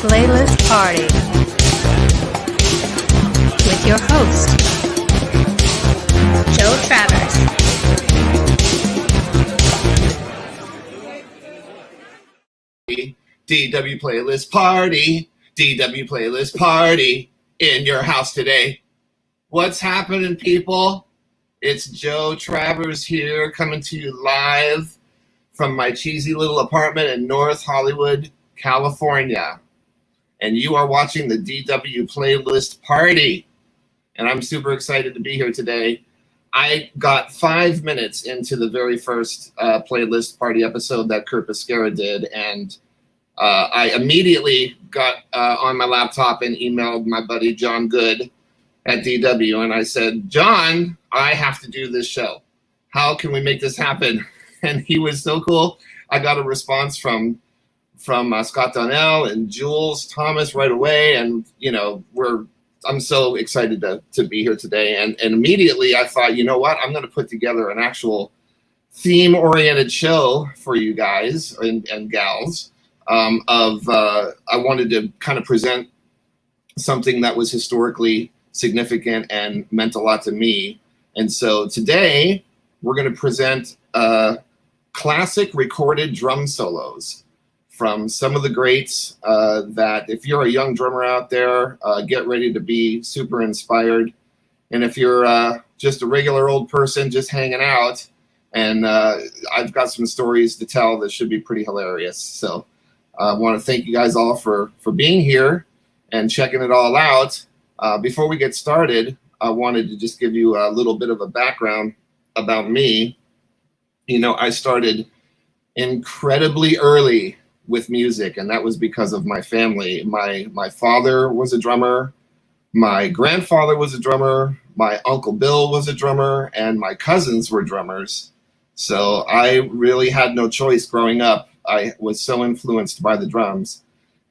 Playlist Party with your host, Joe Travers. DW Playlist Party, DW Playlist Party in your house today. What's happening, people? It's Joe Travers here, coming to you live from my cheesy little apartment in North Hollywood, California. And you are watching the DW Playlist Party. And I'm super excited to be here today. I got 5 minutes into the very first Playlist Party episode that 𝗧𝗥𝗦𝗥𝗦 did, and I immediately got on my laptop and emailed my buddy John Good at DW, and I said, John, I have to do this show. How can we make this happen? And he was so cool. I got a response from Scott Donnell and Jules Thomas right away, and I'm so excited to be here today. And immediately I thought, you know what? I'm going to put together an actual theme-oriented show for you guys and gals. I wanted to kind of present something that was historically significant and meant a lot to me. And so today we're going to present classic recorded drum solos from some of the greats that if you're a young drummer out there, get ready to be super inspired. And if you're just a regular old person just hanging out, and I've got some stories to tell that should be pretty hilarious. So I want to thank you guys all for being here and checking it all out. Before we get started, I wanted to just give you a little bit of a background about me. I started incredibly early with music, and that was because of my family. My father was a drummer, my grandfather was a drummer, my Uncle Bill was a drummer, and my cousins were drummers. So I really had no choice growing up. I was so influenced by the drums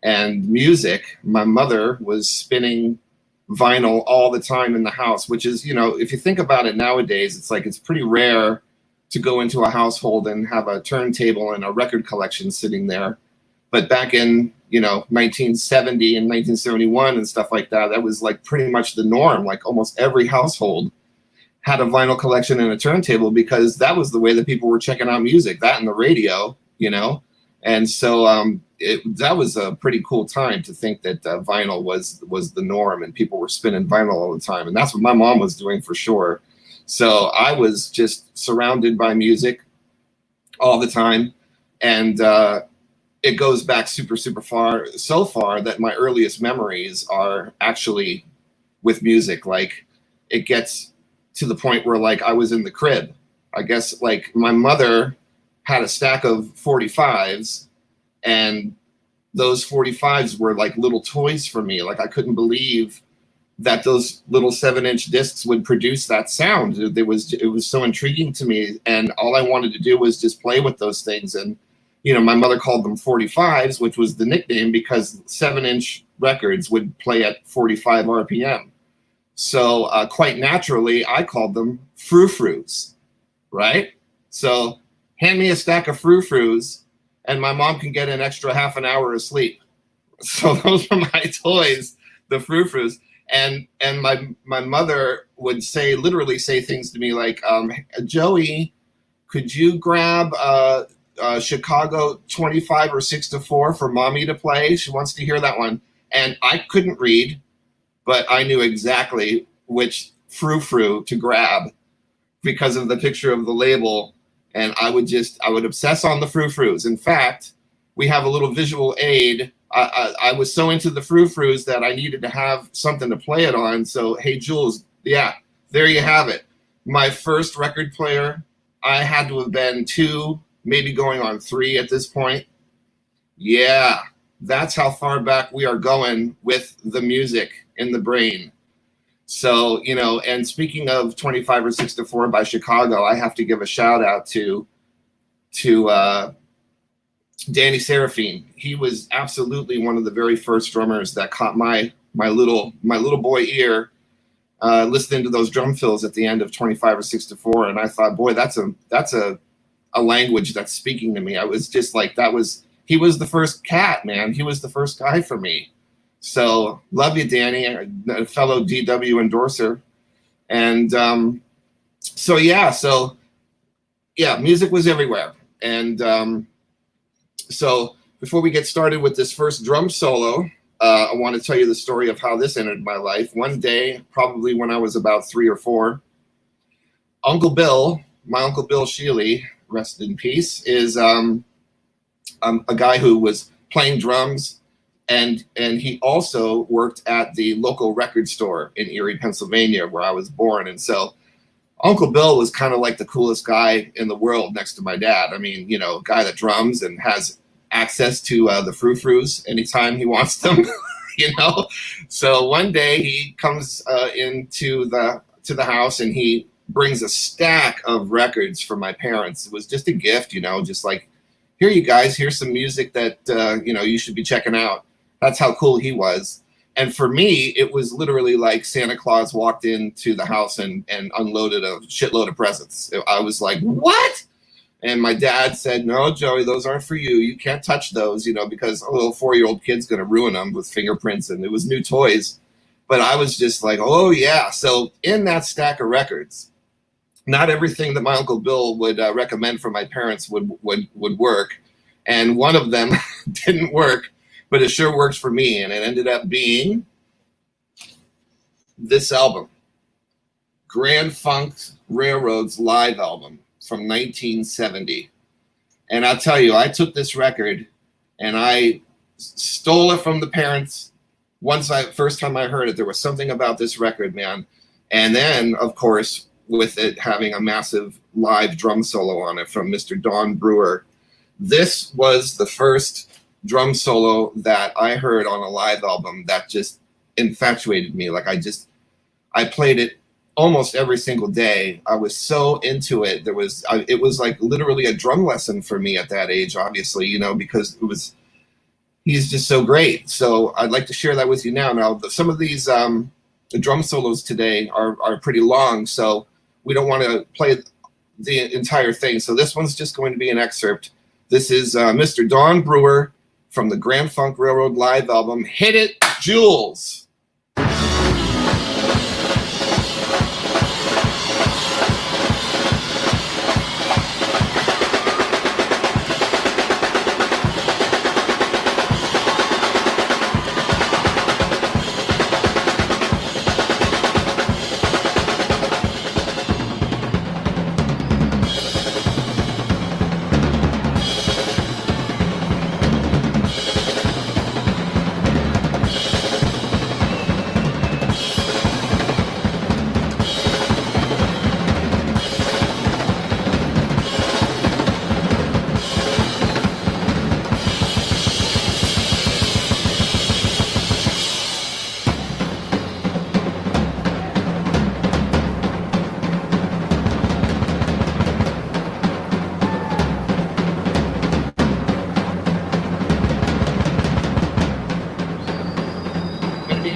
and music. My mother was spinning vinyl all the time in the house, which is, if you think about it nowadays, it's pretty rare to go into a household and have a turntable and a record collection sitting there. But back in, 1970 and 1971 and stuff like that, that was like pretty much the norm. Like almost every household had a vinyl collection and a turntable because that was the way that people were checking out music, that and the radio, And so that was a pretty cool time to think that vinyl was the norm and people were spinning vinyl all the time. And that's what my mom was doing for sure. So I was just surrounded by music all the time. And it goes back super, super far, so far that my earliest memories are actually with music. Like it gets to the point where like I was in the crib. I guess like my mother had a stack of 45s, and those 45s were like little toys for me. Like I couldn't believe that those little 7-inch discs would produce that sound. It was so intriguing to me, and all I wanted to do was just play with those things. And my mother called them 45s, which was the nickname because 7-inch records would play at 45 RPM. So quite naturally, I called them frou-frous, right? So hand me a stack of frou-frous, and my mom can get an extra half an hour of sleep. So those were my toys, the frou-frous. And my mother would literally say things to me like, Joey, could you grab Chicago 25 or 6-4 for mommy to play? She wants to hear that one. And I couldn't read, but I knew exactly which frou-frou to grab because of the picture of the label. And I would obsess on the frou-frous. In fact, we have a little visual aid. I was so into the frou-frous that I needed to have something to play it on. So, hey, Jules, yeah, there you have it. My first record player, I had to have been 2, maybe going on 3 at this point. Yeah, that's how far back we are going with the music in the brain. So, and speaking of 25 or 6-4 by Chicago, I have to give a shout out to Danny Seraphine. He was absolutely one of the very first drummers that caught my little boy ear listening to those drum fills at the end of 25 or 6-4, and I thought, boy, that's a language that's speaking to me. I was just like, that was he was the first cat, man. He was the first guy for me. So love you, Danny, a fellow DW endorser. And so music was everywhere. And so before we get started with this first drum solo, I want to tell you the story of how this entered my life. One day, probably when I was about 3 or 4, Uncle Bill, my Uncle Bill Shealy, rest in peace, is a guy who was playing drums, and he also worked at the local record store in Erie, Pennsylvania, where I was born. And so Uncle Bill was kind of like the coolest guy in the world next to my dad. I mean, you know, a guy that drums and has access to the frou-frous anytime he wants them, you know. So one day he comes into the house, and he brings a stack of records for my parents. It was just a gift, you know, just like, here you guys, here's some music that you know, you should be checking out. That's how cool he was. And for me, it was literally like Santa Claus walked into the house and unloaded a shitload of presents. I was like, what? And my dad said, no, Joey, those aren't for you. You can't touch those, you know, because a little 4-year-old kid's going to ruin them with fingerprints. And it was new toys. But I was just like, oh, yeah. So in that stack of records, not everything that my Uncle Bill would recommend for my parents would work. And one of them didn't work, but it sure works for me. And it ended up being this album, Grand Funk Railroad's live album from 1970. And I'll tell you, I took this record and I stole it from the parents. First time I heard it, there was something about this record, man. And then, of course, with it having a massive live drum solo on it from Mr. Don Brewer. This was the first drum solo that I heard on a live album that just infatuated me. Like I played it almost every single day. I was so into it. It was like literally a drum lesson for me at that age, obviously, you know, because he's just so great. So I'd like to share that with you now. Now, some of these the drum solos today are pretty long, so we don't want to play the entire thing. So this one's just going to be an excerpt. This is Mr. Don Brewer from the Grand Funk Railroad live album, Hit It, Jules.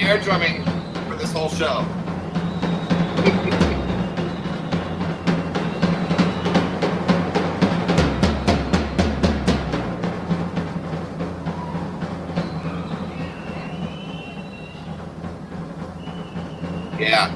Air drumming for this whole show. Yeah.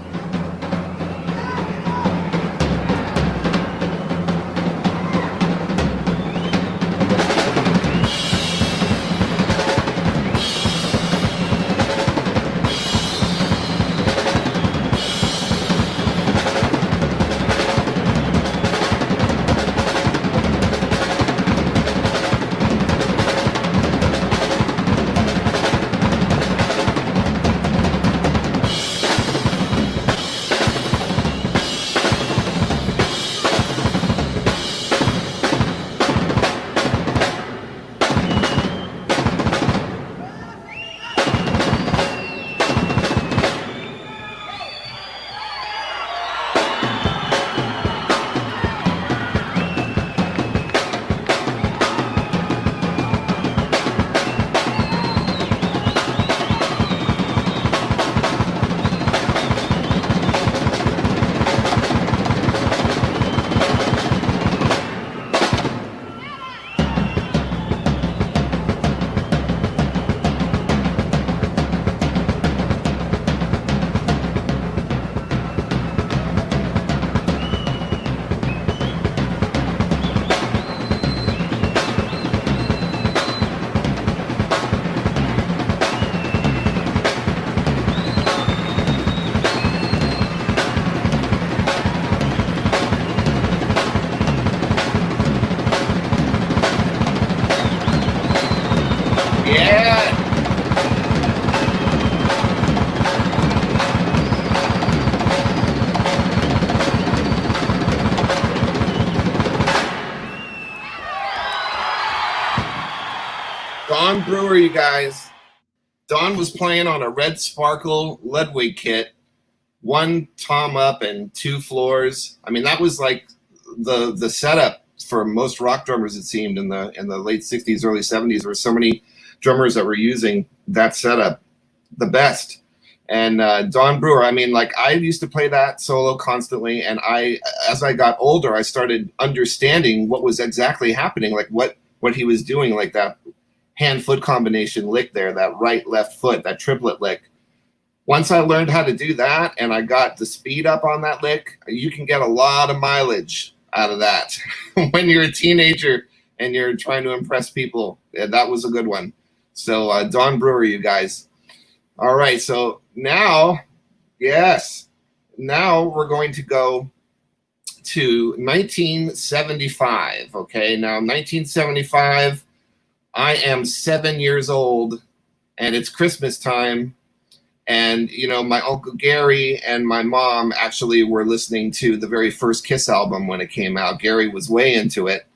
Don Brewer, you guys. Don was playing on a red sparkle Ludwig kit, one tom up and two floors. I mean, that was like the setup for most rock drummers, it seemed, in the late 60s, early 70s. There were so many drummers that were using that setup the best. And Don Brewer, I mean, like, I used to play that solo constantly, and as I got older, I started understanding what was exactly happening, like what he was doing, like that hand-foot combination lick there, that right-left foot, that triplet lick. Once I learned how to do that and I got the speed up on that lick, you can get a lot of mileage out of that. When you're a teenager and you're trying to impress people, yeah, that was a good one. So Don Brewer, you guys. All right, so now we're going to go to 1975, okay? Now, 1975, I am 7 years old, and it's Christmas time, and, you know, my Uncle Gary and my mom actually were listening to the very first Kiss album when it came out. Gary was way into it,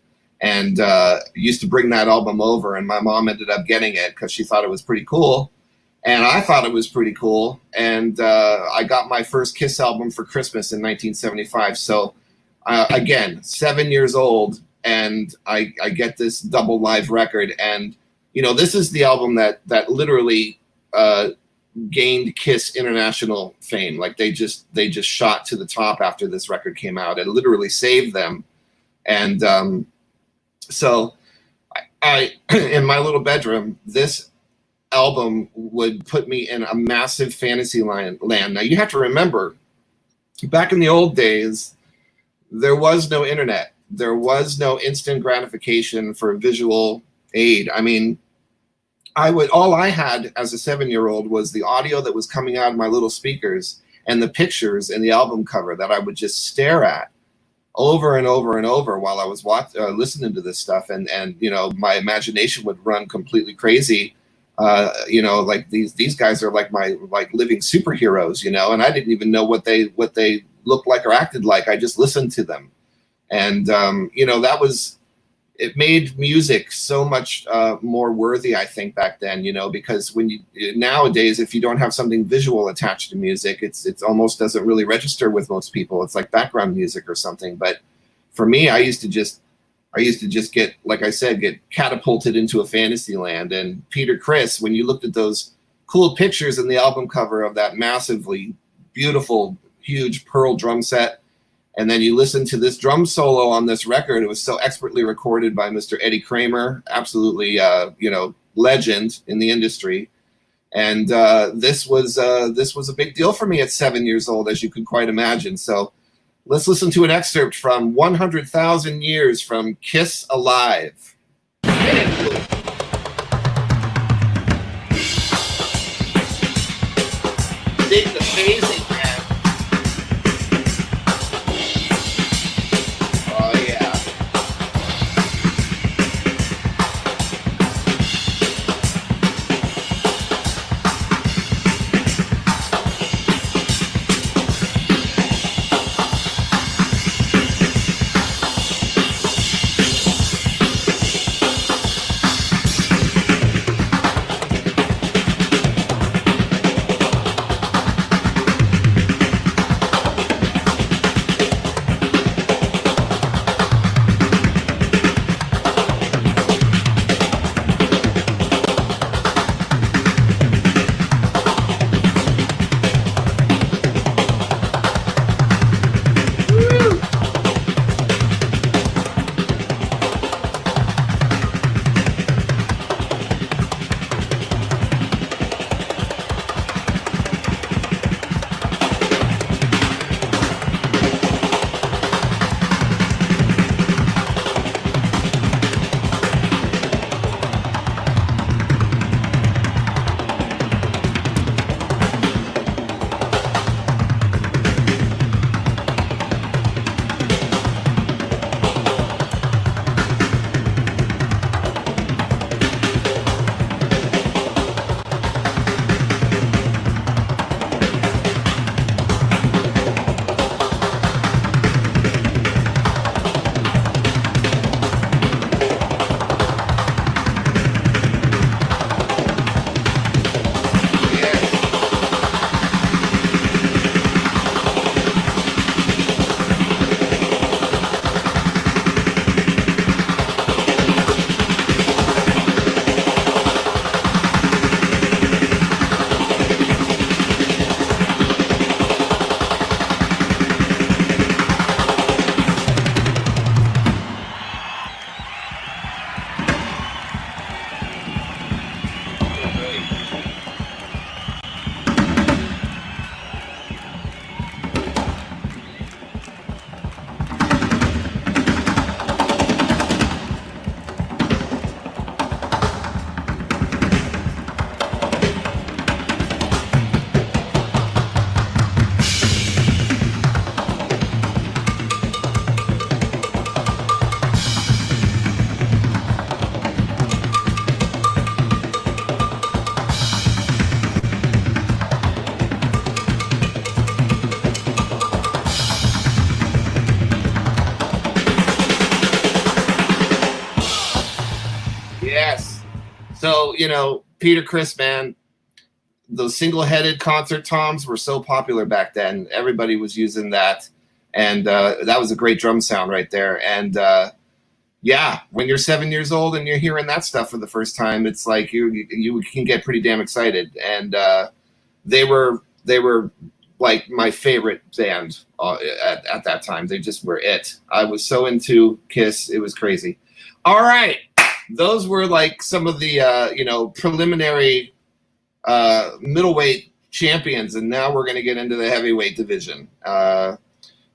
and used to bring that album over, and my mom ended up getting it because she thought it was pretty cool. And I thought it was pretty cool. And I got my first Kiss album for Christmas in 1975. So again, 7 years old, and I get this double live record. And, you know, this is the album that literally gained Kiss international fame. Like they just shot to the top after this record came out. It literally saved them. And so I in my little bedroom, this album would put me in a massive fantasy land. Now, you have to remember, back in the old days, there was no internet. There was no instant gratification for visual aid. I mean, all I had as a 7-year-old was the audio that was coming out of my little speakers and the pictures in the album cover that I would just stare at over and over and over while I was listening to this stuff. And you know, my imagination would run completely crazy. You know, like these guys are like my living superheroes, you know, and I didn't even know what they looked like or acted like. I just listened to them. And, you know, it made music so much more worthy, I think, back then, you know, because nowadays, if you don't have something visual attached to music, it's almost doesn't really register with most people. It's like background music or something. But for me, I used to just get, like I said, get catapulted into a fantasy land. And Peter Criss, when you looked at those cool pictures in the album cover of that massively beautiful, huge pearl drum set, and then you listen to this drum solo on this record, it was so expertly recorded by Mr. Eddie Kramer, absolutely, you know, legend in the industry. And this was a big deal for me at 7 years old, as you could quite imagine. So let's listen to an excerpt from 100,000 Years from Kiss Alive. Dig the phasing, man. Oh, yeah. Peter Criss, man, those single-headed concert toms were so popular back then. Everybody was using that, and that was a great drum sound right there. And yeah, when you're 7 years old and you're hearing that stuff for the first time, it's like you can get pretty damn excited. And they were like my favorite band at that time. They just were it. I was so into Kiss, it was crazy. All right, those were like some of the preliminary middleweight champions, and now we're going to get into the heavyweight division.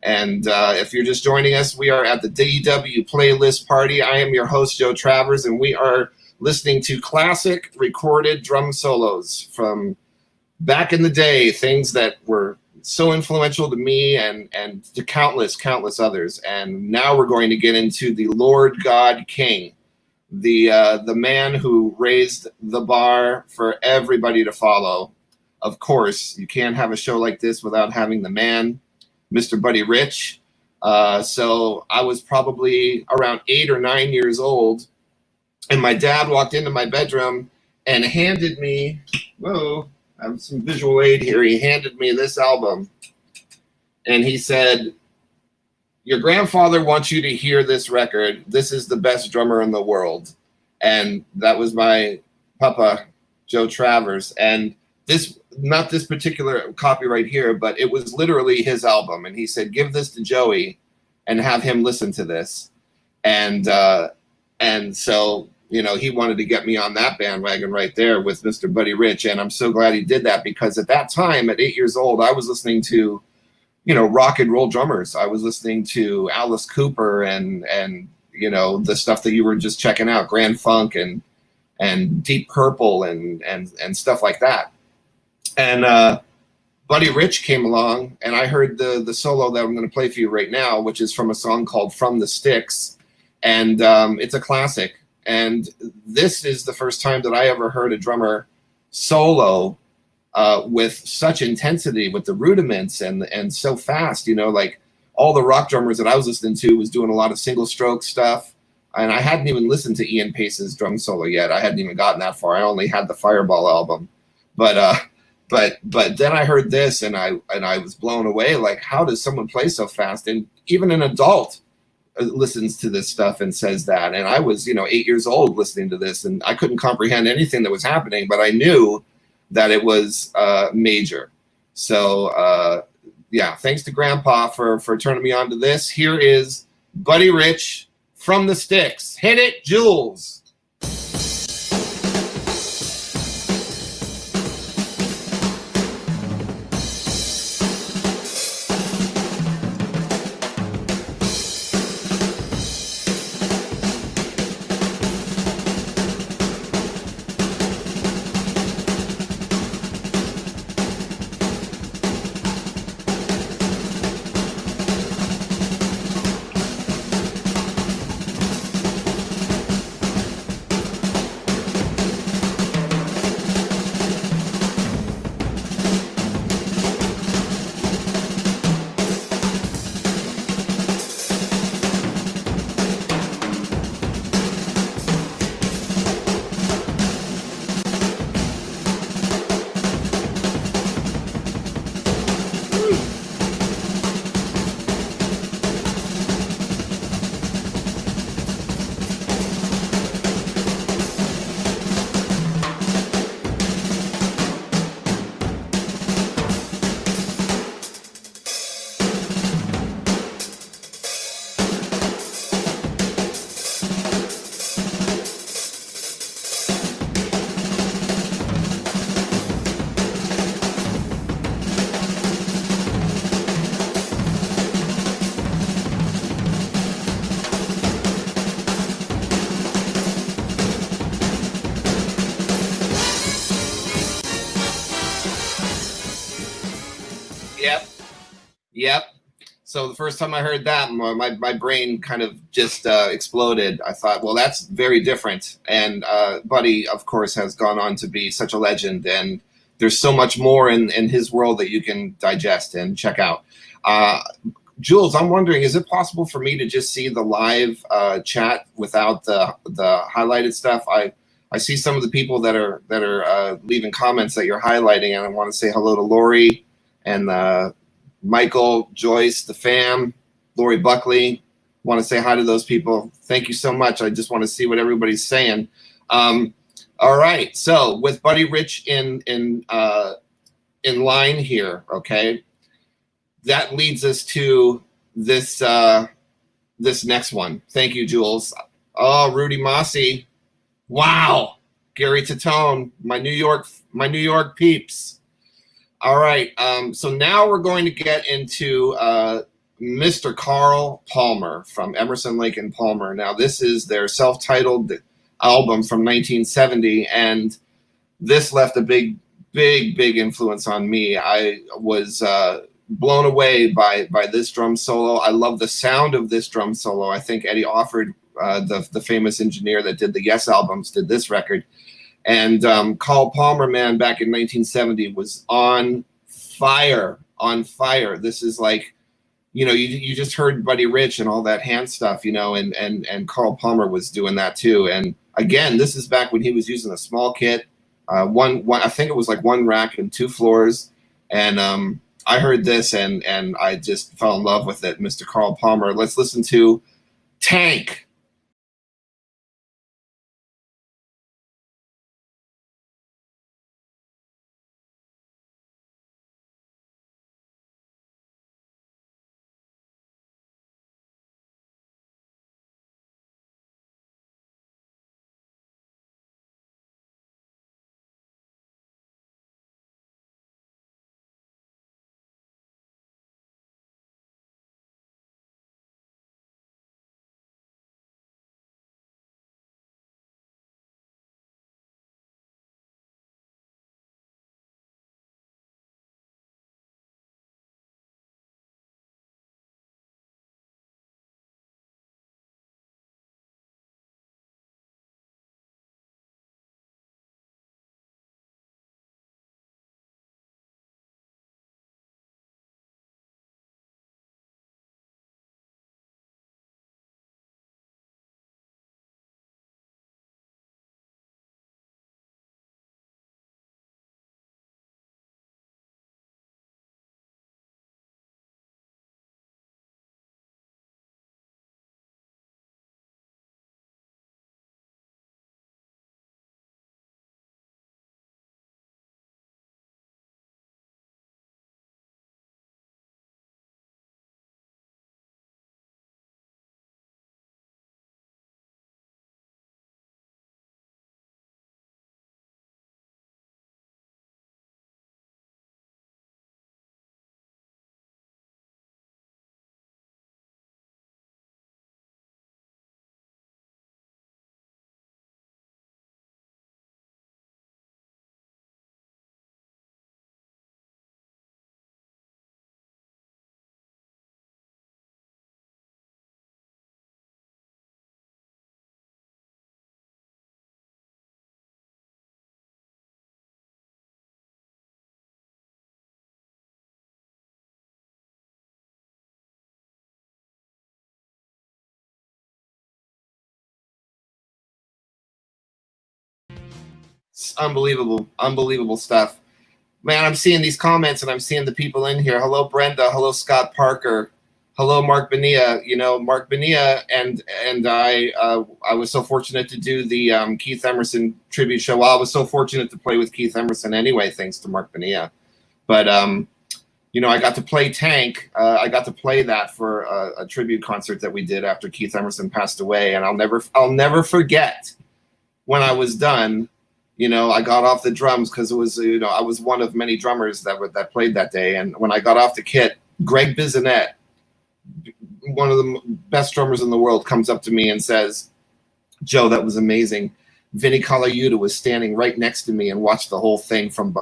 And if you're just joining us, we are at the DW Playlist Party. I am your host, Joe Travers, and we are listening to classic recorded drum solos from back in the day, things that were so influential to me and to countless others. And now we're going to get into the Lord God King, the man who raised the bar for everybody to follow. Of course, you can't have a show like this without having the man, Mr. Buddy Rich. So I was probably around 8 or 9 years old, and my dad walked into my bedroom and handed me, I have some visual aid here. He handed me this album, and he said, "Your grandfather wants you to hear this record. This is the best drummer in the world." And that was my papa, Joe Travers. And this, not this particular copy right here, but it was literally his album. And he said, "Give this to Joey and have him listen to this." And so, he wanted to get me on that bandwagon right there with Mr. Buddy Rich. And I'm so glad he did that, because at that time, at 8 years old, I was listening to, rock and roll drummers. I was listening to Alice Cooper and the stuff that you were just checking out, Grand Funk and Deep Purple and stuff like that. And Buddy Rich came along, and I heard the solo that I'm going to play for you right now, which is from a song called From the Sticks. And it's a classic. And this is the first time that I ever heard a drummer solo with such intensity, with the rudiments and so fast. Like all the rock drummers that I was listening to was doing a lot of single stroke stuff. And I hadn't even listened to Ian Pace's drum solo yet. I hadn't even gotten that far. I only had the Fireball album. But then I heard this, and I was blown away. Like, how does someone play so fast? And even an adult listens to this stuff and says that. And I was 8 years old listening to this, and I couldn't comprehend anything that was happening, but I knew that it was major. So yeah, thanks to Grandpa for turning me on to this. Here is Buddy Rich, From the Sticks. Hit it, Jules. Yep. So the first time I heard that, my brain kind of just exploded. I thought, well, that's very different. And Buddy, of course, has gone on to be such a legend. And there's so much more in his world that you can digest and check out. Jules, I'm wondering, is it possible for me to just see the live chat without the highlighted stuff? I I see some of the people that are leaving comments that you're highlighting, and I want to say hello to Lori and Michael, Joyce, the fam, Lori Buckley. Want to say hi to those people. Thank you so much. I just want to see what everybody's saying. All right, so with Buddy Rich in line here, okay, that leads us to this this next one. Thank you, Jules. Oh, Rudy Mossy. Wow, Gary Tatone, my New York peeps. All right, so now we're going to get into Mr. Carl Palmer from Emerson, Lake and Palmer. Now, this is their self-titled album from 1970, and this left a big influence on me. I was blown away by this drum solo. I love the sound of this drum solo. I think Eddie Offord, the famous engineer that did the Yes albums, did this record. And Carl Palmer, man, back in 1970 was on fire. This is like, you know, you just heard Buddy Rich and all that hand stuff, you know, and Carl Palmer was doing that too. And again, this is back when he was using a small kit, one I think it was like 1 rack and 2 floors. And I heard this and I just fell in love with it, Mr. Carl Palmer. Let's listen to Tank. It's unbelievable stuff. Man, I'm seeing these comments and I'm seeing the people in here. Hello, Brenda. Hello, Scott Parker. Hello, Mark Bonilla. You know, Mark Bonilla and I was so fortunate to do the Keith Emerson tribute show. Well, I was so fortunate to play with Keith Emerson anyway, thanks to Mark Bonilla. But, you know, I got to play Tank. I got to play that for a tribute concert that we did after Keith Emerson passed away. And I'll never forget when I was done. You know, I got off the drums because it was, you know, I was one of many drummers that played that day. And when I got off the kit, Greg Bissonette, one of the best drummers in the world, comes up to me and says, "Joe, that was amazing. Vinnie Colaiuta was standing right next to me and watched the whole thing from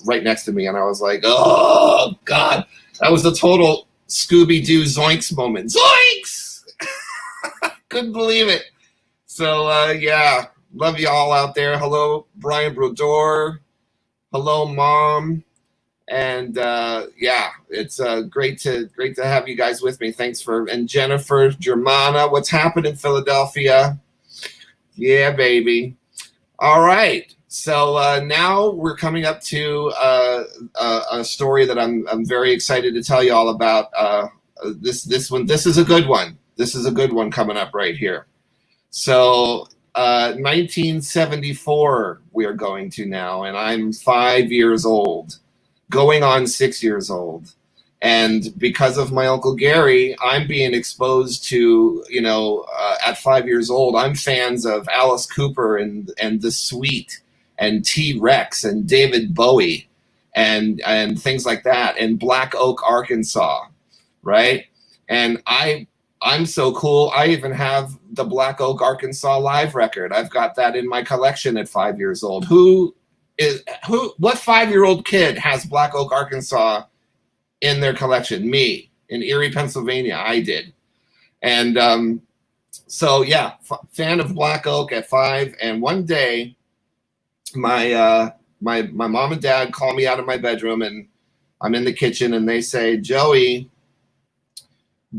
right next to me." And I was like, oh, God. That was the total Scooby-Doo Zoinks moment. Zoinks! Couldn't believe it. So, yeah. Love you all out there. Hello, Brian Brodeur. Hello, Mom. And yeah, it's great to have you guys with me. Thanks for, and Jennifer, Germana, what's happening in Philadelphia? Yeah, baby. All right. So now we're coming up to a story that I'm very excited to tell you all about. This one. This is a good one. This is a good one coming up right here. So 1974 we are going to now, and I'm 5 years old, going on 6 years old. And because of my Uncle Gary, I'm being exposed to, at 5 years old, I'm fans of Alice Cooper and The Sweet and T-Rex and David Bowie and things like that, and Black Oak, Arkansas, right? And I'm so cool. I even have the Black Oak, Arkansas live record. I've got that in my collection at 5 years old. What 5-year-old kid has Black Oak, Arkansas in their collection? Me, in Erie, Pennsylvania, I did. And so yeah, fan of Black Oak at 5. And one day, my mom and dad call me out of my bedroom, and I'm in the kitchen, and they say, "Joey,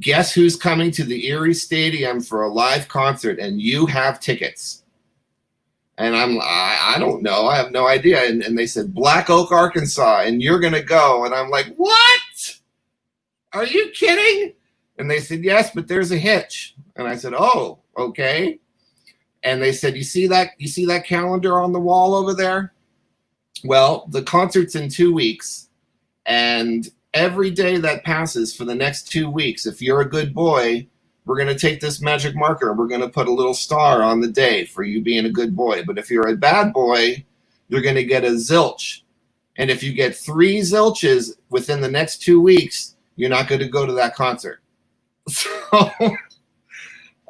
guess who's coming to the Erie Stadium for a live concert, and you have tickets?" And I don't know. I have no idea. And they said, "Black Oak, Arkansas, and you're going to go." And I'm like, "What? Are you kidding?" And they said, "Yes, but there's a hitch." And I said, "Oh, okay." And they said, you see that calendar on the wall over there? Well, the concert's in 2 weeks. And every day that passes for the next 2 weeks, if you're a good boy, we're going to take this magic marker and we're going to put a little star on the day for you being a good boy. But if you're a bad boy, you're going to get a zilch. And if you get 3 zilches within the next 2 weeks, you're not going to go to that concert. So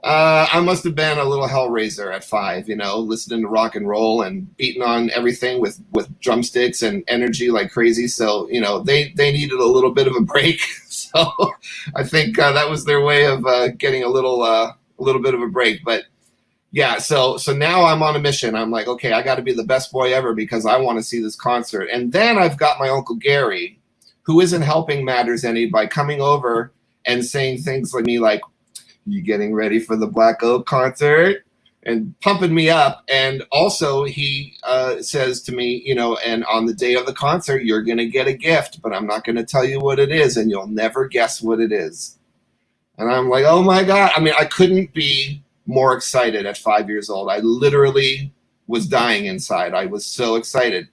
I must have been a little hellraiser at 5, listening to rock and roll and beating on everything with drumsticks and energy like crazy. So, they needed a little bit of a break. So I think that was their way of getting a little bit of a break. But yeah, so now I'm on a mission. I'm like, okay, I got to be the best boy ever because I want to see this concert. And then I've got my Uncle Gary, who isn't helping matters any by coming over and saying things like me like, "You getting ready for the Black Oak concert?" and pumping me up. And also he says to me, and on the day of the concert, you're going to get a gift, but I'm not going to tell you what it is, and you'll never guess what it is. And I'm like, oh my God. I mean, I couldn't be more excited at 5 years old. I literally was dying inside. I was so excited.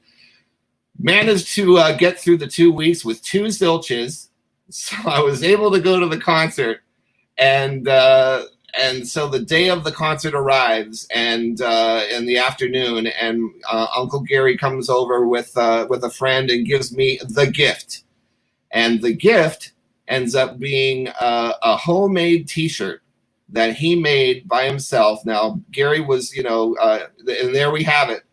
Managed to get through the 2 weeks with 2 zilches. So I was able to go to the concert. And so the day of the concert arrives, and in the afternoon, and Uncle Gary comes over with a friend and gives me the gift. And the gift ends up being a homemade T-shirt that he made by himself. Now, Gary was, and there we have it.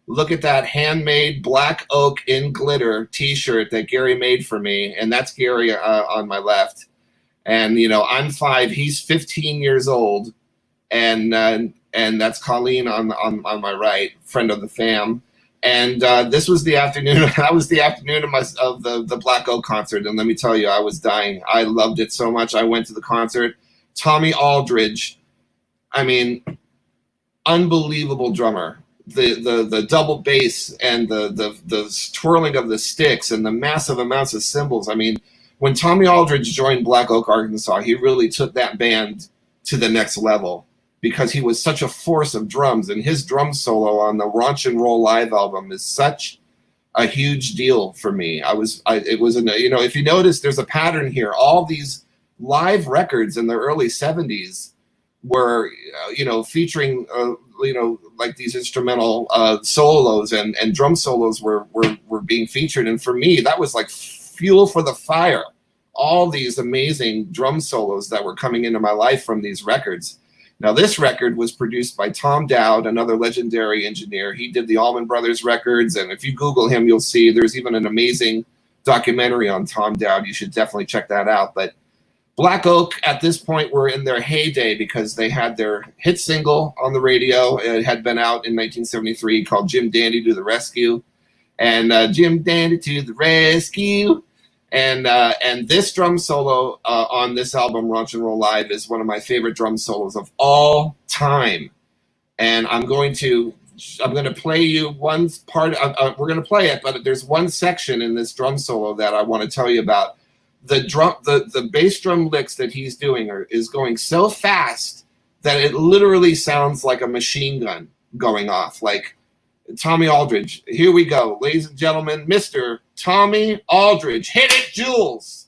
Look at that handmade Black Oak in glitter T-shirt that Gary made for me. And that's Gary on my left. And, I'm 5, he's 15 years old. And that's Colleen on my right, friend of the fam. And this was the afternoon. That was the afternoon of the Black Oak concert. And let me tell you, I was dying. I loved it so much. I went to the concert. Tommy Aldridge, I mean, unbelievable drummer. The double bass and the twirling of the sticks and the massive amounts of cymbals. I mean, when Tommy Aldridge joined Black Oak, Arkansas, he really took that band to the next level because he was such a force of drums, and his drum solo on the Raunch and Roll live album is such a huge deal for me. If you notice, there's a pattern here. All these live records in the early 70s were, featuring, like these instrumental solos and drum solos were being featured. And for me, that was like fuel for the fire. All these amazing drum solos that were coming into my life from these records. Now, this record was produced by Tom Dowd, another legendary engineer. He did the Allman Brothers records, and if you Google him, you'll see there's even an amazing documentary on Tom Dowd. You should definitely check that out. But Black Oak, at this point, were in their heyday because they had their hit single on the radio. It had been out in 1973 called Jim Dandy to the Rescue. And Jim Dandy to the Rescue. And this drum solo on this album, Raunch and Roll Live, is one of my favorite drum solos of all time. And I'm going to I'm going to play you one part. We're going to play it, but there's one section in this drum solo that I want to tell you about. The bass drum licks that he's doing is going so fast that it literally sounds like a machine gun going off, like Tommy Aldridge. Here we go, ladies and gentlemen, Mr. Tommy Aldridge. Hit it, Jules.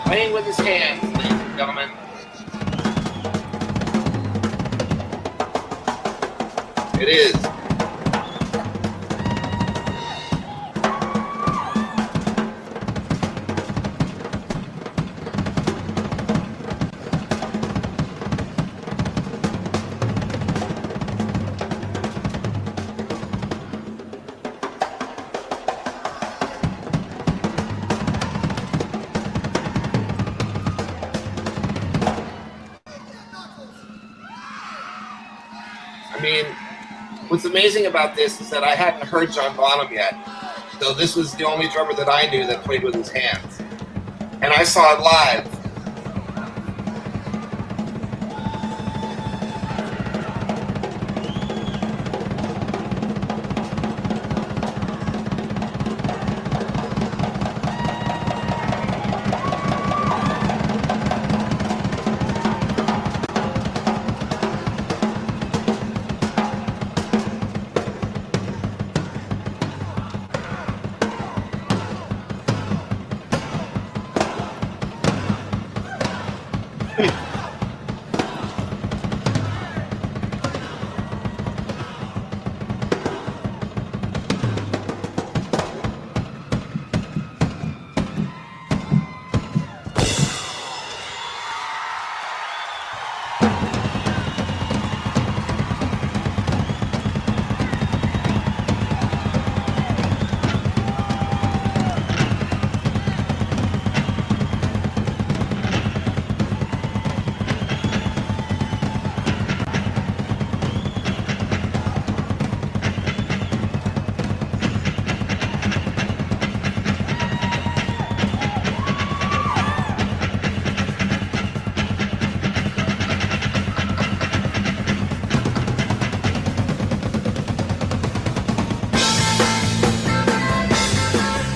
Playing with his hands, ladies and gentlemen. It is. What's amazing about this is that I hadn't heard John Bonham yet, so this was the only drummer that I knew that played with his hands. And I saw it live.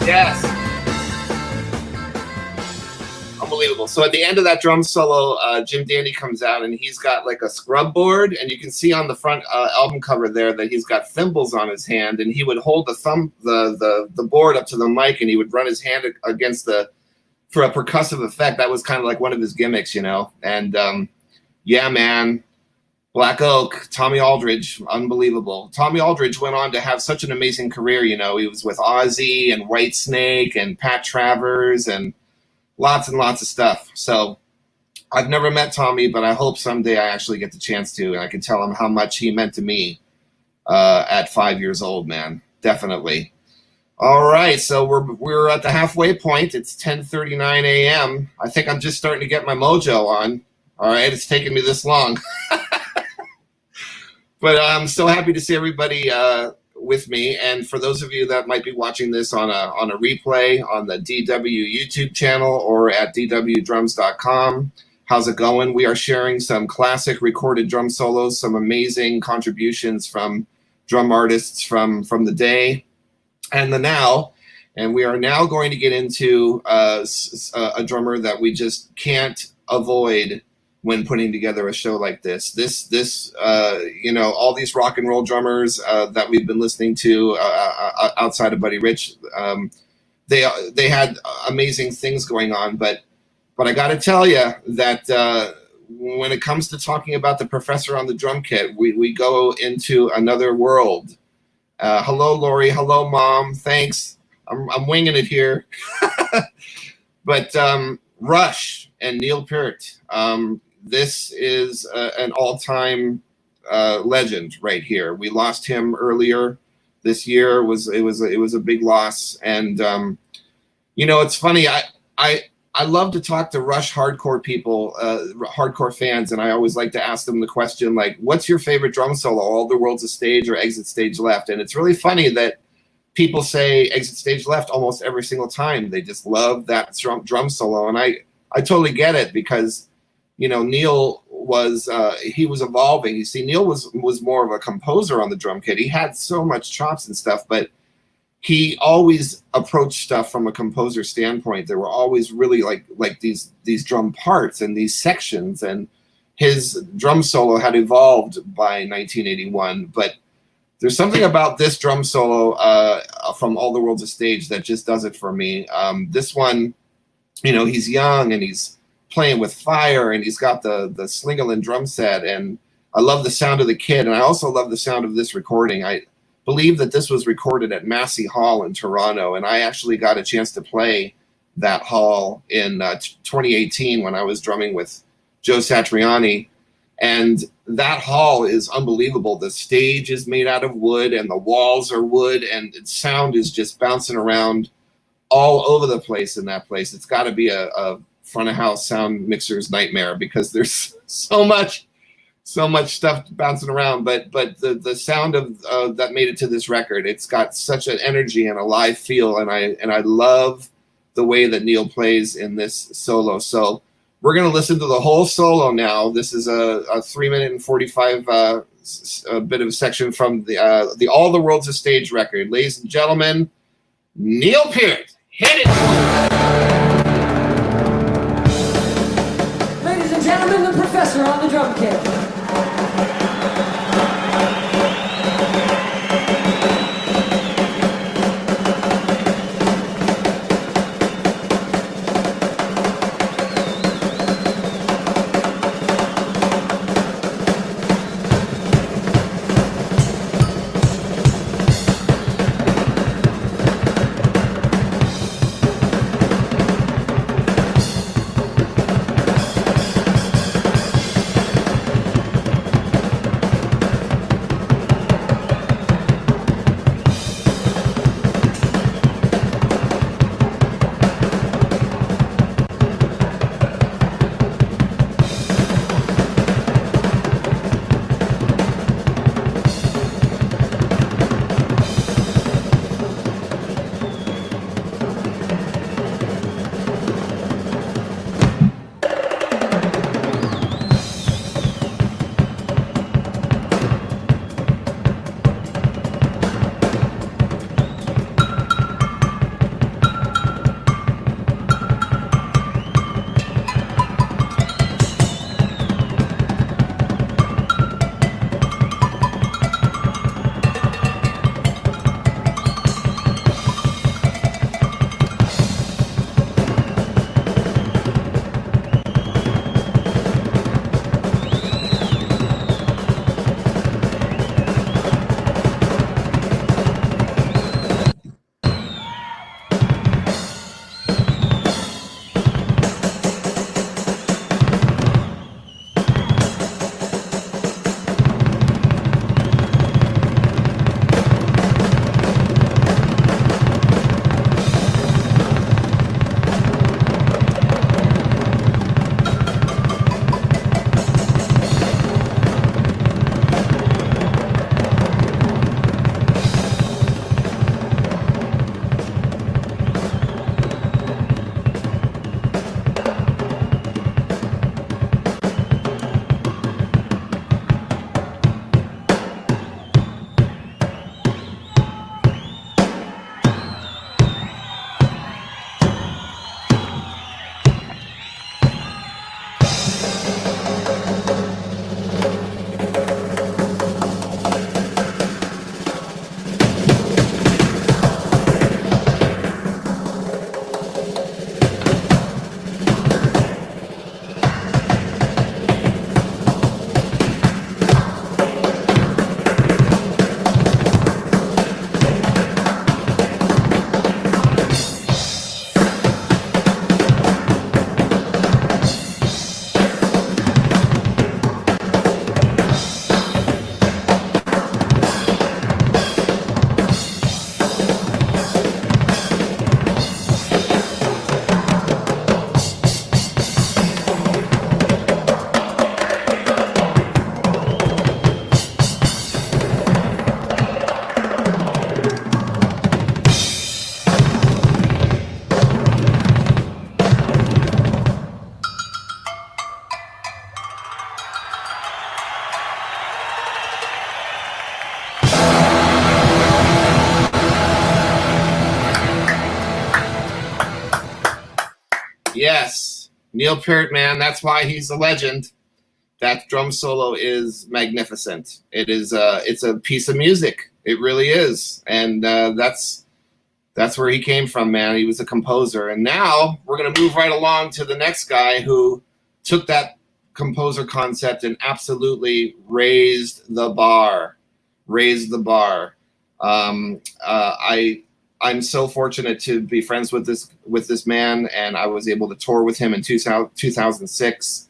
Yes. Unbelievable. So at the end of that drum solo, Jim Dandy comes out and he's got like a scrub board, and you can see on the front album cover there that he's got thimbles on his hand, and he would hold the board up to the mic, and he would run his hand against for a percussive effect. That was kind of like one of his gimmicks, you know. And yeah, man, Black Oak, Tommy Aldridge, unbelievable. Tommy Aldridge went on to have such an amazing career. You know, he was with Ozzy and Whitesnake and Pat Travers and lots of stuff. So I've never met Tommy, but I hope someday I actually get the chance to, and I can tell him how much he meant to me at 5 years old, man. Definitely. All right, so we're at the halfway point. It's 10:39 a.m. I think I'm just starting to get my mojo on. All right, it's taken me this long. But I'm so happy to see everybody with me. And for those of you that might be watching this on a replay on the DW YouTube channel or at dwdrums.com, how's it going? We are sharing some classic recorded drum solos, some amazing contributions from drum artists from the day and the now. And we are now going to get into a drummer that we just can't avoid when putting together a show like this. You know, all these rock and roll drummers that we've been listening to outside of Buddy Rich, they had amazing things going on. But I got to tell you that when it comes to talking about the professor on the drum kit, we go into another world. Hello, Lori. Hello, Mom. Thanks. I'm winging it here. But Rush and Neil Peart. This is an all-time legend right here. We lost him earlier this year. It was a big loss, and you know, it's funny. I love to talk to Rush hardcore people, hardcore fans, and I always like to ask them the question, like, what's your favorite drum solo, All the World's a Stage or Exit Stage Left? And it's really funny that people say Exit Stage Left almost every single time. They just love that drum solo, and I totally get it, because you know, Neil was he was evolving. You see, Neil was more of a composer on the drum kit. He had so much chops and stuff, but he always approached stuff from a composer standpoint. There were always really like these drum parts and these sections, and his drum solo had evolved by 1981. But there's something about this drum solo from All the World's a Stage that just does it for me. This one, you know, he's young and he's playing with fire, and he's got the Slingerland drum set, and I love the sound of the kit, and I also love the sound of this recording. I believe that this was recorded at Massey Hall in Toronto, and I actually got a chance to play that hall in 2018 when I was drumming with Joe Satriani, and that hall is unbelievable. The stage is made out of wood, and the walls are wood, and its sound is just bouncing around all over the place in that place. It's got to be a front of house sound mixer's nightmare, because there's so much stuff bouncing around. But the sound of that made it to this record, it's got such an energy and a live feel, and I love the way that Neil plays in this solo. So we're gonna listen to the whole solo now. This is a 3 minute and 45 bit of a section from the All the World's a Stage record. Ladies and gentlemen, Neil Peart, hit it. Gentlemen, the professor on the drum kit. Yes, Neil Peart, man, that's why he's a legend. That drum solo is magnificent. It's a piece of music. It really is, and that's where he came from, man. He was a composer, and now we're gonna move right along to the next guy who took that composer concept and absolutely raised the bar. I'm so fortunate to be friends with this man, and I was able to tour with him in 2006.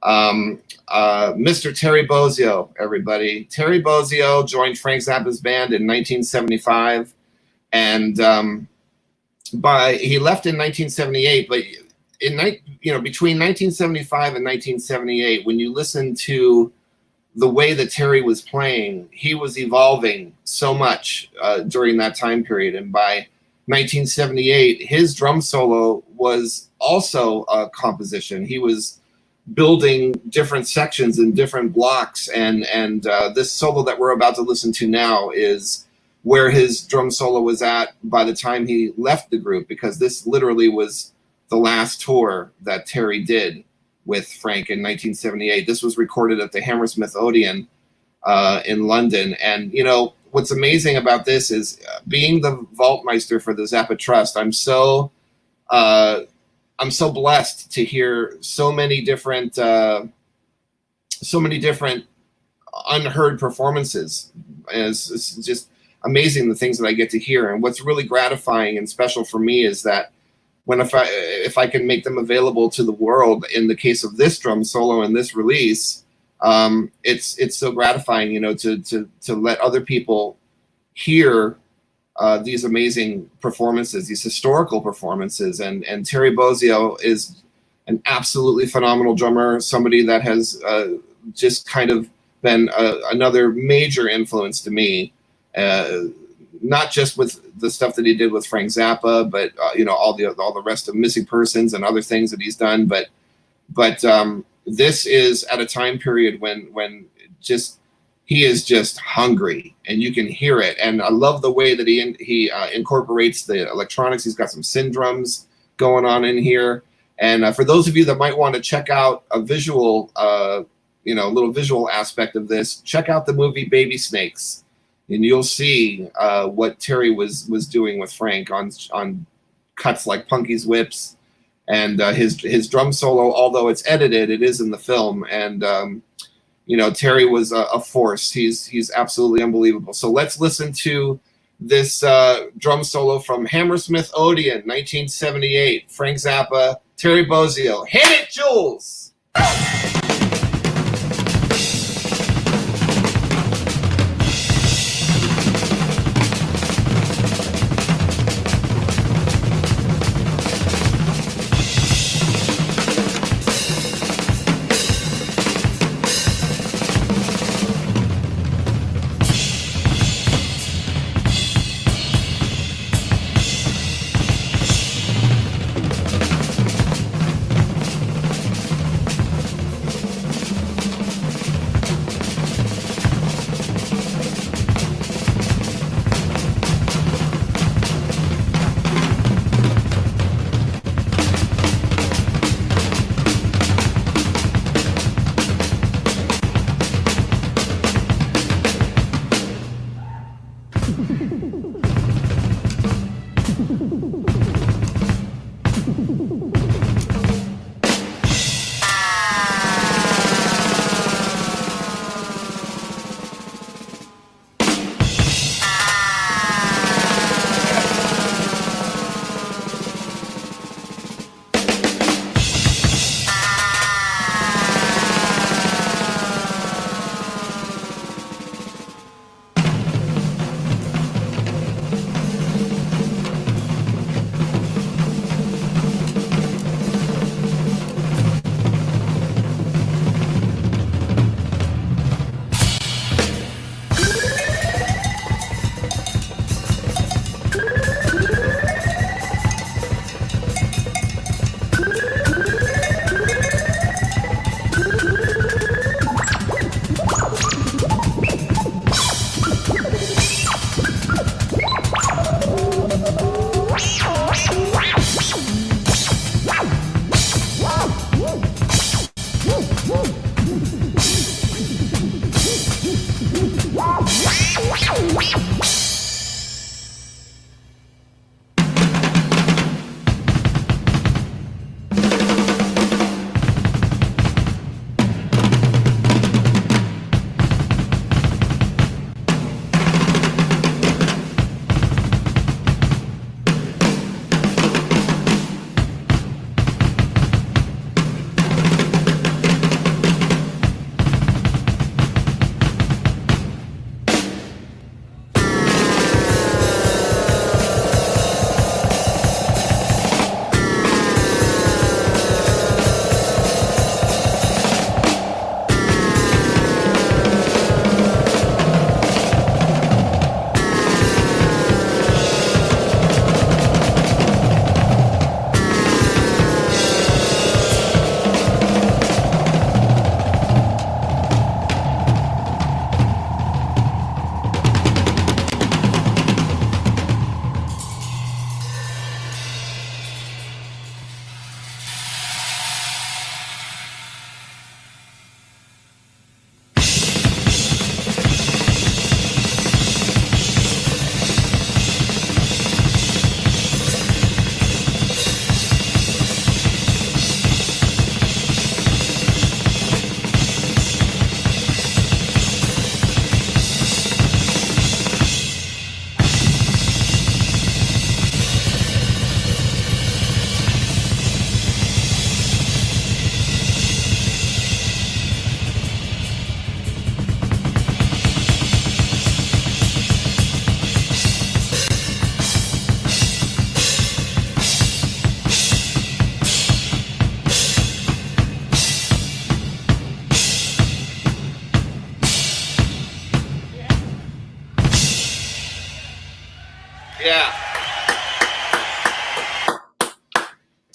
Mr. Terry Bozzio, everybody. Terry Bozzio joined Frank Zappa's band in 1975, and he left in 1978. But between 1975 and 1978, when you listen to the way that Terry was playing, he was evolving so much during that time period. And by 1978, his drum solo was also a composition. He was building different sections and different blocks. And this solo that we're about to listen to now is where his drum solo was at by the time he left the group, because this literally was the last tour that Terry did with Frank in 1978. This was recorded at the Hammersmith Odeon in London. And, what's amazing about this is being the Vaultmeister for the Zappa Trust, I'm so blessed to hear so many different unheard performances. And it's just amazing the things that I get to hear. And what's really gratifying and special for me is that if I can make them available to the world, in the case of this drum solo and this release, it's so gratifying, to let other people hear these amazing performances, these historical performances. And Terry Bozzio is an absolutely phenomenal drummer, somebody that has just kind of been another major influence to me. Not just with the stuff that he did with Frank Zappa, but all the rest of Missing Persons and other things that he's done. But this is at a time period when he is just hungry, and you can hear it. And I love the way that he incorporates the electronics. He's got some syndrums going on in here. And for those of you that might want to check out a visual, little visual aspect of this, check out the movie Baby Snakes. And you'll see what Terry was doing with Frank on cuts like Punky's Whips, and his drum solo. Although it's edited, it is in the film. And Terry was a force. He's absolutely unbelievable. So let's listen to this drum solo from Hammersmith Odeon, 1978. Frank Zappa, Terry Bozzio. Hit it, Jules!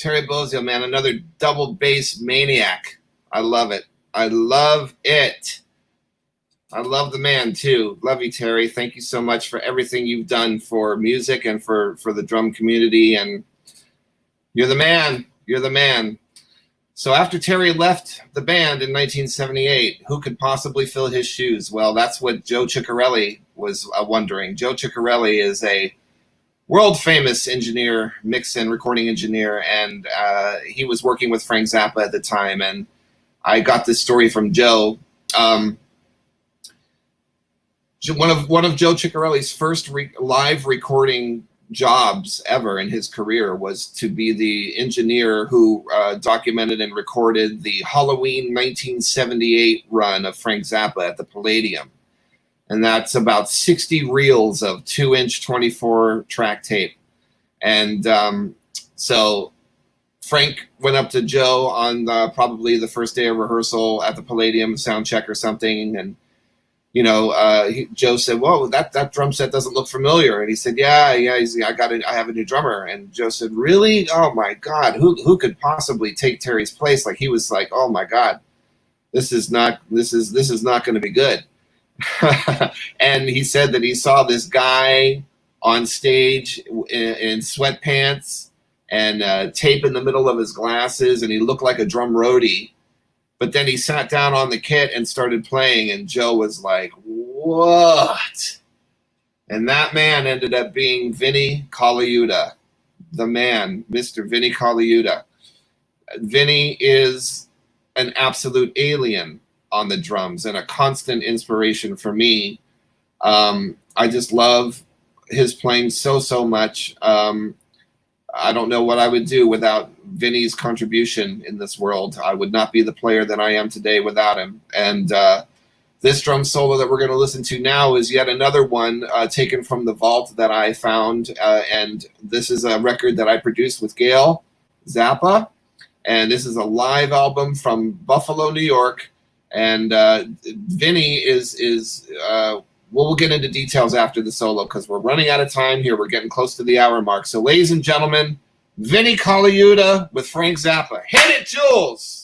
Terry Bozzio, man, another double bass maniac. I love it. I love it. I love the man, too. Love you, Terry. Thank you so much for everything you've done for music and for the drum community. And you're the man. You're the man. So after Terry left the band in 1978, who could possibly fill his shoes? Well, that's what 𝗧𝗥𝗔𝗩𝗘𝗥𝗦 was wondering. 𝗧𝗥𝗔𝗩𝗘𝗥𝗦 is a world-famous engineer, mix and recording engineer, and he was working with Frank Zappa at the time. And I got this story from Joe. One of 𝗧𝗥𝗔𝗩𝗘𝗥𝗦's first live recording jobs ever in his career was to be the engineer who documented and recorded the Halloween 1978 run of Frank Zappa at the Palladium. And that's about 60 reels of 2-inch 24-track tape. And so Frank went up to Joe on probably the first day of rehearsal at the Palladium, sound check or something, and Joe said, "Whoa, that drum set doesn't look familiar." And he said, "Yeah, I have a new drummer." And Joe said, "Really? Oh my God, who could possibly take Terry's place?" Like he was like, "Oh my God, this is not going to be good." And he said that he saw this guy on stage in sweatpants and tape in the middle of his glasses, and he looked like a drum roadie. But then he sat down on the kit and started playing, and Joe was like, "What?" And that man ended up being Vinnie Colaiuta, the man, Mr. Vinnie Colaiuta. Vinnie is an absolute alien on the drums and a constant inspiration for me. I just love his playing so much. I don't know what I would do without Vinnie's contribution in this world. I would not be the player that I am today without him. And this drum solo that we're going to listen to now is yet another one taken from the vault that I found. And this is a record that I produced with Gail Zappa. And this is a live album from Buffalo, New York. And Vinnie is we'll get into details after the solo because we're running out of time here. We're getting close to the hour mark. So, ladies and gentlemen, Vinnie Colaiuta with Frank Zappa. Hit it, Jules!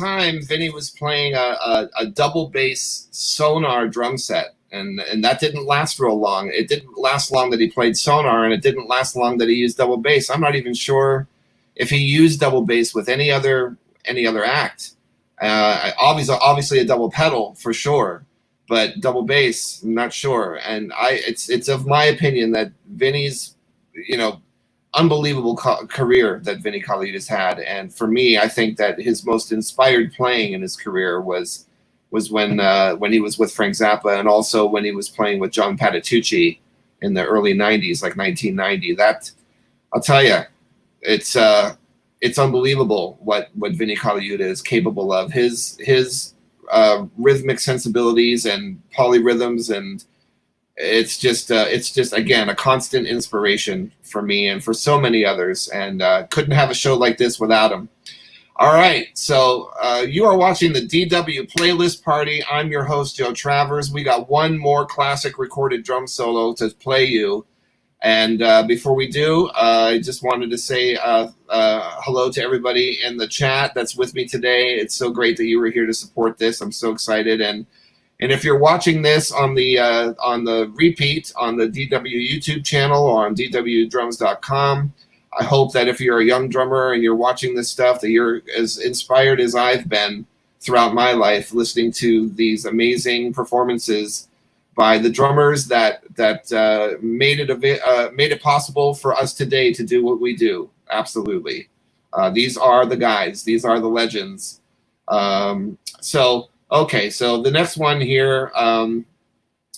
time, Vinnie was playing a double bass Sonar drum set, and that didn't last real long. It didn't last long that he played Sonar, and it didn't last long that he used double bass. I'm not even sure if he used double bass with any other act. Obviously a double pedal for sure, but double bass, I'm not sure. And it's of my opinion that Vinnie's, unbelievable career that Vinnie Colaiuta's had. And for me, I think that his most inspired playing in his career was when he was with Frank Zappa, and also when he was playing with John Patitucci in the early 90s, like 1990. That, I'll tell you, it's unbelievable what Vinnie Colaiuta is capable of. His rhythmic sensibilities and polyrhythms, and it's just again a constant inspiration for me and for so many others, and couldn't have a show like this without him. All right, so you are watching the DW Playlist Party. I'm your host, Joe Travers. We got one more classic recorded drum solo to play you. And before we do, I just wanted to say hello to everybody in the chat that's with me today. It's so great that you were here to support this. I'm so excited. And if you're watching this on the repeat on the DW YouTube channel or on dwdrums.com, I hope that if you're a young drummer and you're watching this stuff, that you're as inspired as I've been throughout my life, listening to these amazing performances by the drummers that made it possible for us today to do what we do. Absolutely, these are the guys. These are the legends. So the next one here.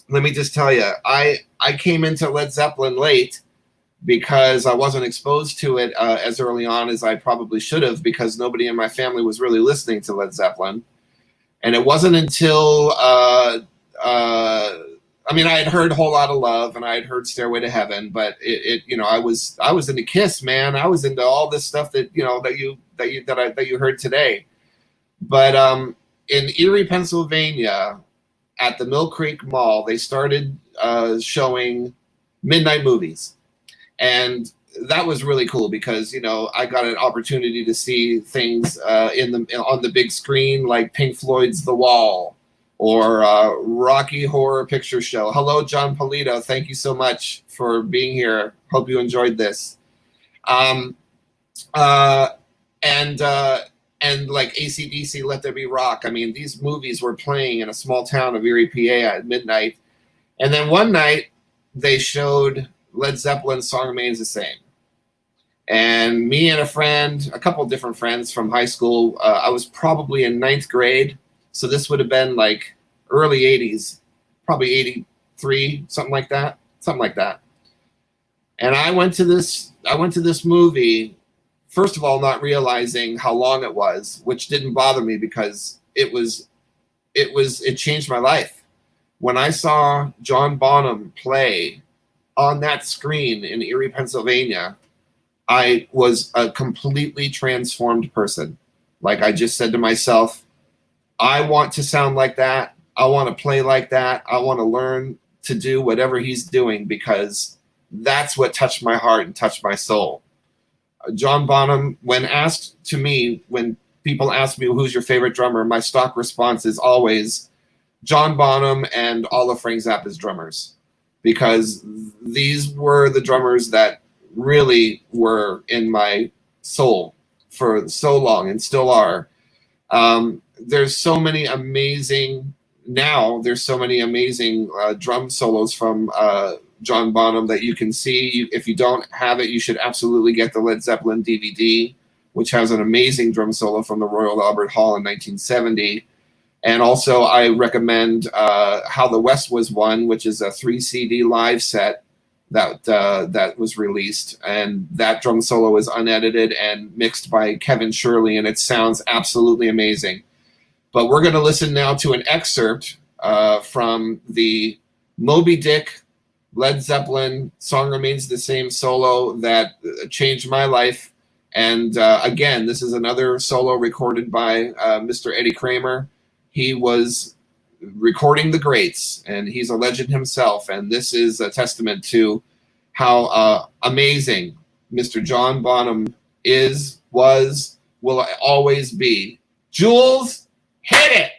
Let me just tell you, I came into Led Zeppelin late because I wasn't exposed to it as early on as I probably should have, because nobody in my family was really listening to Led Zeppelin. And it wasn't until I had heard Whole Lotta Love and I had heard Stairway to Heaven, but I was into Kiss, man. I was into all this stuff that you heard today. But in Erie, Pennsylvania, at the Mill Creek Mall, they started showing midnight movies. And that was really cool because, I got an opportunity to see things on the big screen, like Pink Floyd's The Wall or Rocky Horror Picture Show. Hello, John Polito. Thank you so much for being here. Hope you enjoyed this. And like AC/DC, Let There Be Rock. I mean, these movies were playing in a small town of Erie, PA at midnight. And then one night they showed Led Zeppelin's Song Remains the Same. And me and a couple different friends from high school, I was probably in 9th grade. So this would have been like early 80s, probably 83, something like that. And I went to this movie, first of all, not realizing how long it was, which didn't bother me because it changed my life. When I saw John Bonham play on that screen in Erie, Pennsylvania, I was a completely transformed person. Like, I just said to myself, I want to sound like that. I want to play like that. I want to learn to do whatever he's doing, because that's what touched my heart and touched my soul. John Bonham, when people ask me who's your favorite drummer, my stock response is always John Bonham and all of Frank Zappa's drummers, because these were the drummers that really were in my soul for so long and still are. There's so many amazing drum solos from John Bonham that you can see. If you don't have it, you should absolutely get the Led Zeppelin DVD, which has an amazing drum solo from the Royal Albert Hall in 1970. And also I recommend How the West Was Won, which is a 3 CD live set that was released. And that drum solo is unedited and mixed by Kevin Shirley, and it sounds absolutely amazing. But we're going to listen now to an excerpt from the Moby Dick Led Zeppelin Song Remains the Same solo that changed my life. And again, this is another solo recorded by Mr. Eddie Kramer. He was recording the greats, and he's a legend himself. And this is a testament to how amazing Mr. John Bonham is, was, will always be Jules, hit it.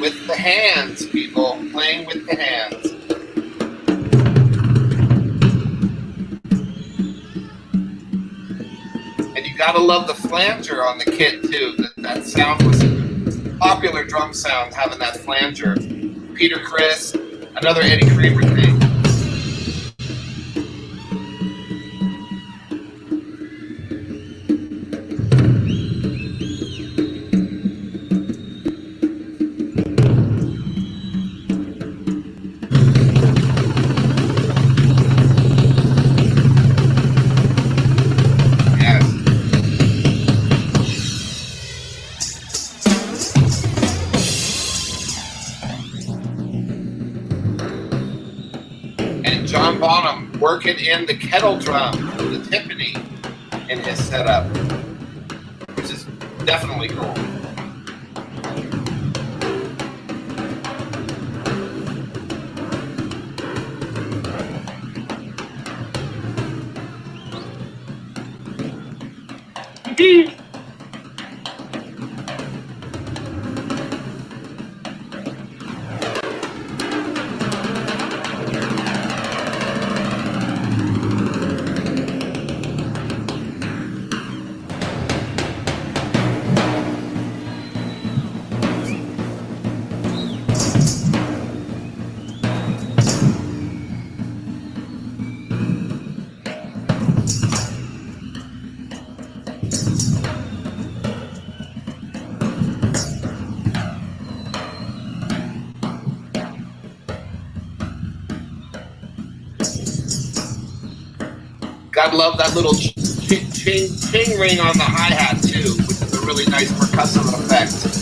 With the hands, people. Playing with the hands. And you gotta love the flanger on the kit, too. That sound was a popular drum sound, having that flanger. Peter Criss, another Eddie Kramer thing. John Bonham working in the kettle drum, the timpani in his setup, which is definitely cool. God love that little ting ring on the hi-hat too, which is a really nice percussive effect.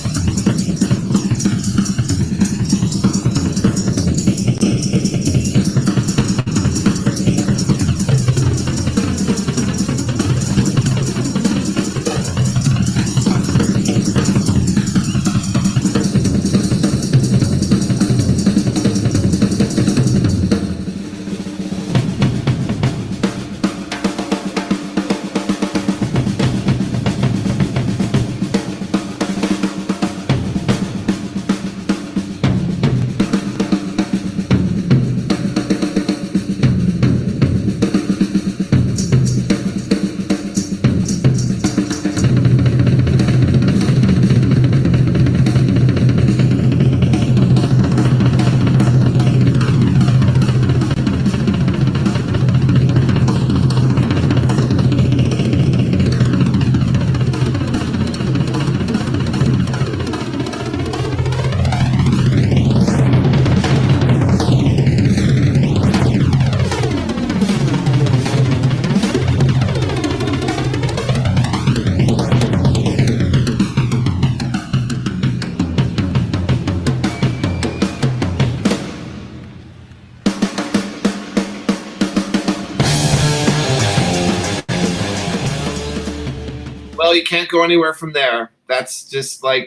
Well, you can't go anywhere from there. That's just the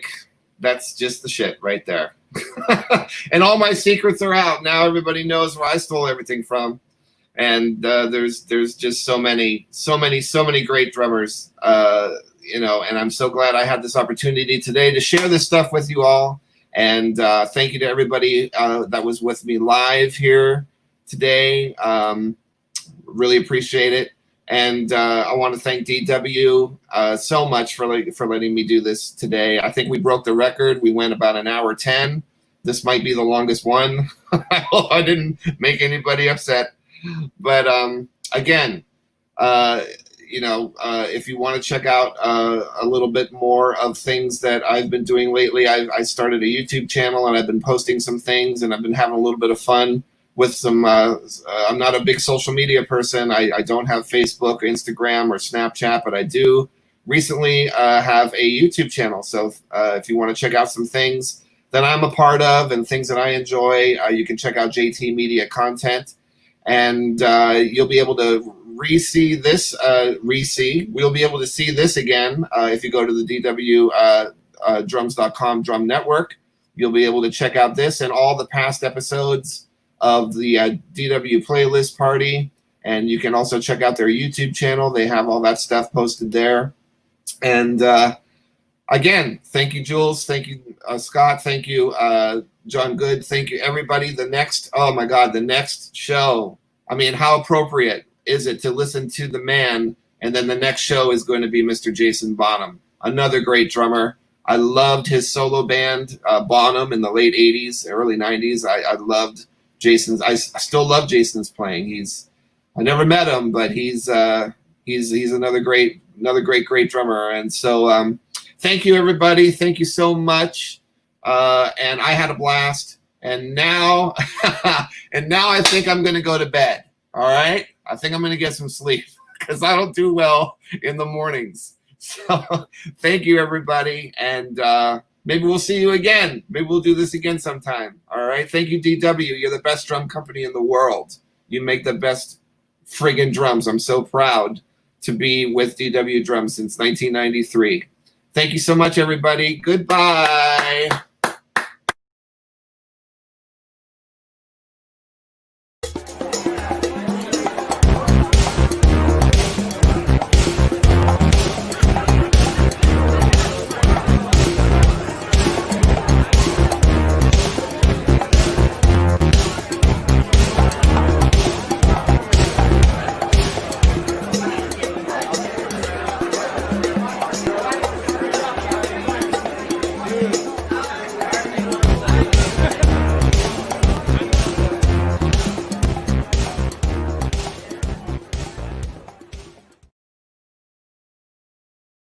shit right there. And all my secrets are out now. Everybody knows where I stole everything from. And there's just so many great drummers, and I'm so glad I had this opportunity today to share this stuff with you all. And thank you to everybody that was with me live here today. Really appreciate it. And I want to thank DW so much for letting me do this today. I think we broke the record. We went about an hour 10. This might be the longest one. I hope I didn't make anybody upset. But again, if you want to check out a little bit more of things that I've been doing lately, I started a YouTube channel and I've been posting some things and I've been having a little bit of fun with some. I'm not a big social media person. I don't have Facebook, Instagram, or Snapchat, but I do recently have a YouTube channel. So if you want to check out some things that I'm a part of and things that I enjoy, you can check out JT Media Content. And you'll be able to we'll be able to see this again if you go to the DW Drum Network. You'll be able to check out this and all the past episodes of the DW Playlist Party. And you can also check out their YouTube channel. They have all that stuff posted there. And again, thank you, Jules. Thank you, Scott. Thank you, John Good. Thank you, everybody. The next show. I mean, how appropriate is it to listen to the man, and then the next show is going to be Mr. Jason Bonham, another great drummer. I loved his solo band, Bonham, in the late 80s, early 90s. I loved Jason's. I still love Jason's playing. I never met him, but he's another great drummer. And so thank you, everybody. Thank you so much. And I had a blast. And now, I think I'm going to go to bed. All right? I think I'm going to get some sleep because I don't do well in the mornings. So thank you, everybody. And maybe we'll see you again. Maybe we'll do this again sometime. All right? Thank you, DW. You're the best drum company in the world. You make the best friggin' drums. I'm so proud to be with DW Drums since 1993. Thank you so much, everybody. Goodbye.